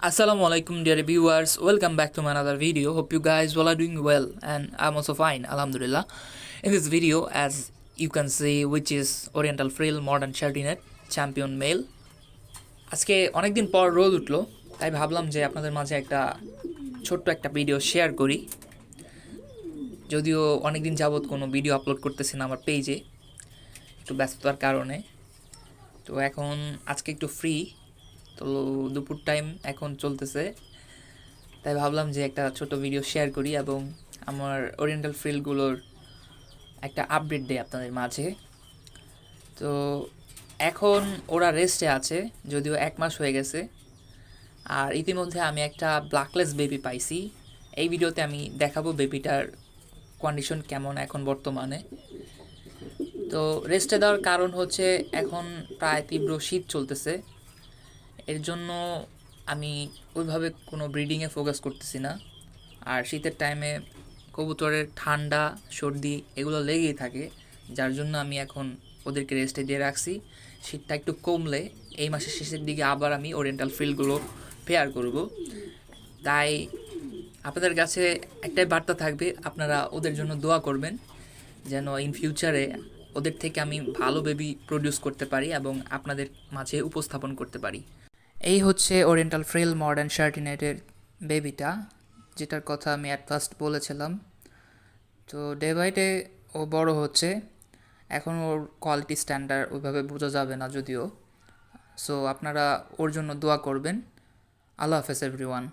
Assalamu alaikum dear viewers, welcome back to my another video. Hope you guys all are doing well and I'm also fine, alhamdulillah. In this video, as you can see, which is Oriental Frill Modern Shirtnet Champion Male. আজকে অনেকদিন পর রোদ উঠলো, তাই ভাবলাম যে আপনাদের মাঝে একটা ছোট্ট একটা ভিডিও শেয়ার করি। যদিও অনেকদিন যাবত কোনো ভিডিও আপলোড করতেছি না আমার পেজে, একটু ব্যস্ততার কারণে। তো এখন আজকে একটু ফ্রি, তো দুপুর টাইম এখন চলতেছে, তাই ভাবলাম যে একটা ছোট ভিডিও শেয়ার করি এবং আমার ওরিয়েন্টাল ফ্রিলগুলোর একটা আপডেট দেই আপনাদের মাঝে। তো এখন ওরা রেস্টে আছে, যদিও 1 মাস হয়ে গেছে। আর ইতিমধ্যে আমি একটা ব্ল্যাকলেস বেবি পাইছি। এই ভিডিওতে আমি দেখাবো বেবিটার কন্ডিশন কেমন এখন বর্তমানে। তো রেস্টে দেওয়ার কারণ হচ্ছে এখন প্রায় তীব্র শীত চলতেছে, এর জন্য আমি ওইভাবে কোনো ব্রিডিংয়ে ফোকাস করতেছি না। আর শীতের টাইমে কবুতরের ঠান্ডা সর্দি এগুলো লেগেই থাকে, যার জন্য আমি এখন ওদেরকে রেস্টে দিয়ে রাখছি। শীতটা একটু কমলে এই মাসের শেষের দিকে আবার আমি ওরিয়েন্টাল ফ্রিলগুলো পেয়ার করব। তাই আপনাদের কাছে একটাই বার্তা থাকবে, আপনারা ওদের জন্য দোয়া করবেন যেন ইন ফিউচারে ওদের থেকে আমি ভালো বেবি প্রডিউস করতে পারি এবং আপনাদের মাঝে উপস্থাপন করতে পারি। এই হচ্ছে ওরিয়েন্টাল ফ্রিল মডার্ন শার্টিনেটের বেবিটা, যেটার কথা আমি অ্যাট ফার্স্ট বলেছিলাম। তো ডে বাই ডে ও বড় হচ্ছে, এখন ওর কোয়ালিটি স্ট্যান্ডার্ড ওইভাবে বোঝা যাবে না যদিও। সো আপনারা ওর জন্য দোয়া করবেন। আল্লাহ হাফেজ এভরিওয়ান।